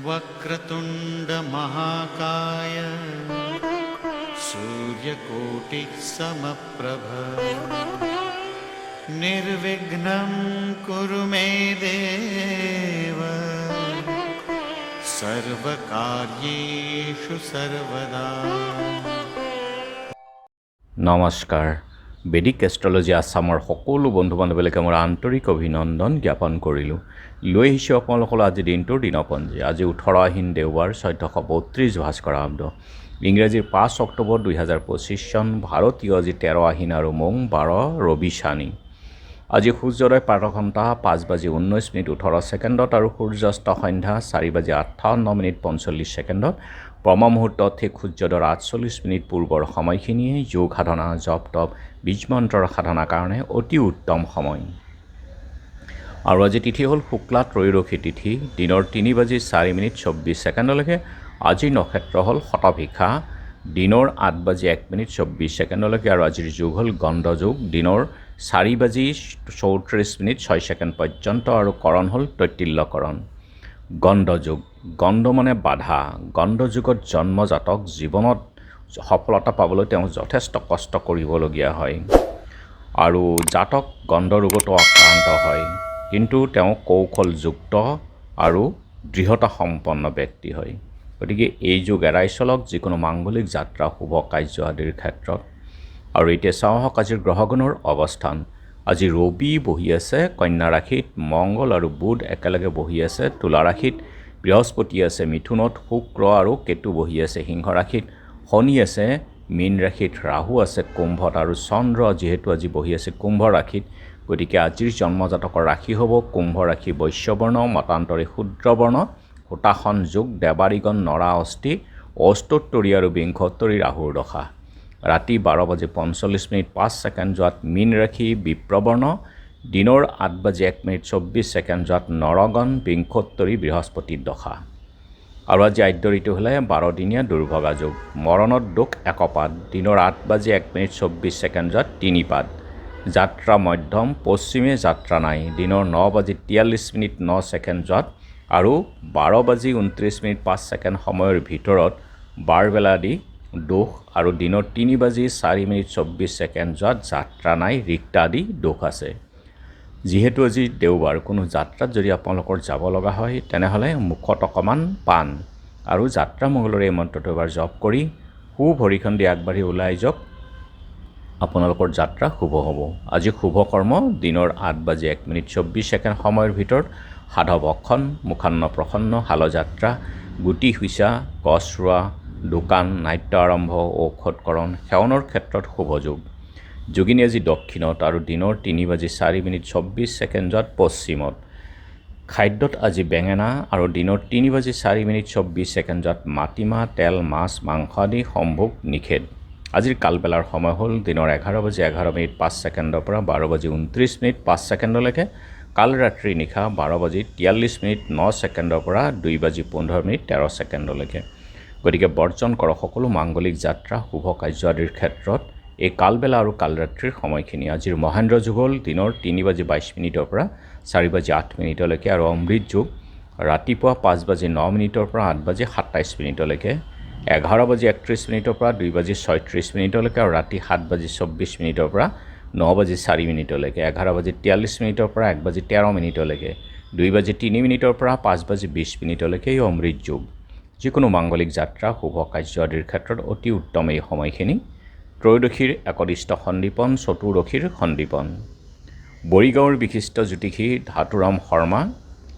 वक्रतुंड महाकाय सूर्यकोटि समप्रभ निर्विघ्नं कुरु मे देव सर्वकार्येषु सर्वदा। নমস্কাৰ। বেদিক এষ্ট্ৰলজি আছামৰ সকলো বন্ধু বান্ধৱীলৈকে মোৰ আন্তৰিক অভিনন্দন জ্ঞাপন কৰিলোঁ। লৈ আহিছোঁ আপোনালোকৰ আজি দিনটোৰ দিনপঞ্জী। আজি 18 আহিন দেওবাৰ 1432 ভাস্কৰাব্দ, ইংৰাজীৰ 5 অক্টোবৰ 2025 চন, ভাৰতীয় আজি 13 আহিন আৰু মং 12 ৰবি শানি। আজি সূৰ্যোদয় প্ৰাতঃঘণ্টা 5:19:18 আৰু সূৰ্যাস্ত সন্ধ্যা 4:58 45 ব্ৰহ্ম মুহূৰ্ত ঠিক সূৰ্যোদয়ৰ 48 পূৰ্বৰ সময়খিনিয়ে যোগ সাধনা, জপ তপ, বীজ মন্ত্ৰৰ সাধনাৰ কাৰণে অতি উত্তম সময়। আৰু আজি তিথি হ'ল শুক্লা ত্ৰয়োদশী তিথি, দিনৰ 3:04:24 আজিৰ নক্ষত্ৰ হ'ল শতভিষা, দিনৰ 8:01:24 আৰু আজিৰ যোগ হ'ল গণ্ড যোগ, দিনৰ 4:34:06 পৰ্যন্ত আৰু কৰণ হ'ল তৈতিল্যকৰণ। গণ্ড যোগ, গণ্ড মানে বাধা। গণ্ড যুগত জন্মজাতক জীৱনত সফলতা পাবলৈ তেওঁ যথেষ্ট কষ্ট কৰিবলগীয়া হয় আৰু জাতক গণ্ড ৰোগতো আক্ৰান্ত হয়, কিন্তু তেওঁ কৌশলযুক্ত আৰু দৃঢ়তা সম্পন্ন ব্যক্তি হয়। গতিকে এই যুগ এৰাই চলক যিকোনো মাংগলিক যাত্ৰা, শুভ কাৰ্য আদিৰ ক্ষেত্ৰত। আৰু এতিয়া চাওঁ আহক আজিৰ গ্ৰহগণৰ অৱস্থান। আজি ৰবি বহি আছে কন্যা ৰাশিত, মংগল আৰু বুধ একেলগে বহি আছে তুলা ৰাশিত, বৃহস্পতি আছে মিথুনত, শুক্ৰ আৰু কেতু বহি আছে সিংহ ৰাশিত, শনি আছে মীন ৰাশিত, ৰাহু আছে কুম্ভত আৰু চন্দ্ৰ যিহেতু আজি বহি আছে কুম্ভ ৰাশিত, গতিকে আজিৰ জন্মজাতকৰ ৰাশি হ'ব কুম্ভ ৰাশি, বৈশ্যবৰ্ণ, মতান্তৰী শূদ্ৰবৰ্ণ, হোতাসন যোগ, দেৱাৰীগণ নৰা অস্থি, অস্তোত্তৰী আৰু বিংশোত্তৰী ৰাহুৰ দশা। ৰাতি 12:45:05 যোৱাত মীন ৰাশি বিপ্ৰবৰ্ণ, দিনৰ 8:01:24 যোৱাত নৰগণ বিংশোত্তৰী বৃহস্পতিৰ দশা। আৰু আজি আদ্য ঋতু হ'লে 12 দিনীয়া দুৰ্ভগা যোগ, মৰণত দোষ একপাত, দিনৰ 8:01:24 যোৱাত 3 পাত, যাত্ৰা মধ্যম, পশ্চিমে যাত্ৰা নাই, দিনৰ 9:43:09 যোৱাত আৰু 12:29:05 সময়ৰ ভিতৰত বাৰবেলা দি দোষ আৰু দিনৰ 3:04:24 যোৱাত যাত্ৰা নাই, ৰিক্তা আদি দোষ আছে। যিহেতু আজি দেওবাৰ, কোনো যাত্ৰাত যদি আপোনালোকৰ যাব লগা হয় তেনেহ'লে মুখত অকণমান পাণ আৰু যাত্ৰা মংগলৰ এই মন্ত্ৰটো এবাৰ জপ কৰি ভৰিখন দি আগবাঢ়ি ওলাই যাওক, আপোনালোকৰ যাত্ৰা শুভ হ'ব। আজি শুভ কৰ্ম দিনৰ 8:01:24 সময়ৰ ভিতৰত সাধভক্ষণ, মুখান্ন প্ৰসন্ন, শালযাত্ৰা, গুটি সিঁচা, গছ ৰোৱা, দোকান, নাট্য আৰম্ভ, ঔষধকৰণ, সেৱনৰ ক্ষেত্ৰত শুভ যোগ। যোগিনী আজি দক্ষিণত আৰু দিনৰ 3:04:24 যোৱাত পশ্চিমত। খাদ্যত আজি বেঙেনা আৰু দিনৰ 3:04:24 যোৱাত মাটিমাহ, তেল, মাছ, মাংস আদি সম্ভোগ নিষেধ। আজিৰ কালবেলাৰ সময় হ'ল দিনৰ 11:11:05 পৰা 12:29:05, কাল ৰাত্ৰি নিশা 12:43:09 পৰা 2:15:13। গতিকে বৰ্জন কৰক সকলো মাংগলিক যাত্ৰা, শুভ কাৰ্য আদিৰ ক্ষেত্ৰত এই কালবেলা আৰু কালৰাত্ৰিৰ সময়খিনি। আজিৰ মহেন্দ্ৰ যুগ হ'ল দিনৰ 3:22 পৰা 4:08 আৰু অমৃত যুগ ৰাতিপুৱা 5:09 পৰা 8:27 11:31 পৰা 2:36 আৰু ৰাতি 7:24 পৰা 9:04 11:43 পৰা 1:13 2:03 পৰা 5:20 এই অমৃত যুগ। যিকোনো মাংগলিক যাত্ৰা, শুভ কাৰ্য আদিৰ ক্ষেত্ৰত অতি উত্তম এই সময়খিনি। ত্ৰয়োদশীৰ একদিষ্ট সন্দীপন, চতুৰ্দশীৰ সন্দীপন। বৰিগাঁৱৰ বিশিষ্ট জ্যোতিষী ধাতুৰাম শৰ্মা,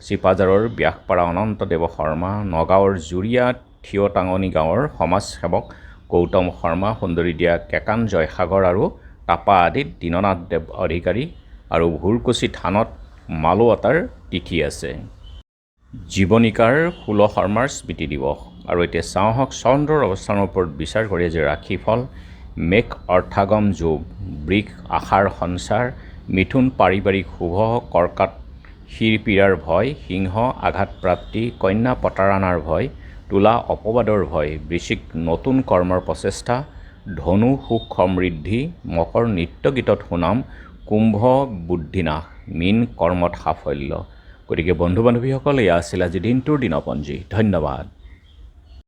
চিপাঝাৰৰ ব্যাসপাৰা অনন্তদেৱ শৰ্মা, নগাঁৱৰ জুৰিয়া থিয়টাঙনি গাঁৱৰ সমাজসেৱক গৌতম শৰ্মা, সুন্দৰীদিয়া কেকান জয়সাগৰ আৰু তাপা আদিত দীননাথ দেৱ অধিকাৰী আৰু ভুৰকুচি থানত মালোৱাটাৰ তিথি আছে। জীৱনিকাৰ কুল শৰ্মাৰ স্মৃতি দিৱস। আৰু এতিয়া চাওঁ আহক চন্দ্ৰৰ অৱস্থানৰ ওপৰত বিচাৰ কৰি আজি ৰাখিফল। মেঘ অৰ্থাগম যোগ, বৃষ আশাৰ সঞ্চাৰ, মিথুন পাৰিবাৰিক শুভ, কৰ্কাট শিৰপীড়াৰ ভয়, সিংহ আঘাতপ্ৰাপ্তি, কন্যা প্ৰতাৰণাৰ ভয়, তুলা অপবাদৰ ভয়, বৃশ্চিক নতুন কৰ্মৰ প্ৰচেষ্টা, ধনু সুখ সমৃদ্ধি, মকৰ নৃত্য গীতত সুনাম, কুম্ভ বুদ্ধিনাশ, মীন কৰ্মত সাফল্য। গতিকে বন্ধু বান্ধৱীসকল, এয়া আছিল আজি দিনটোৰ দিনপঞ্জী। ধন্যবাদ।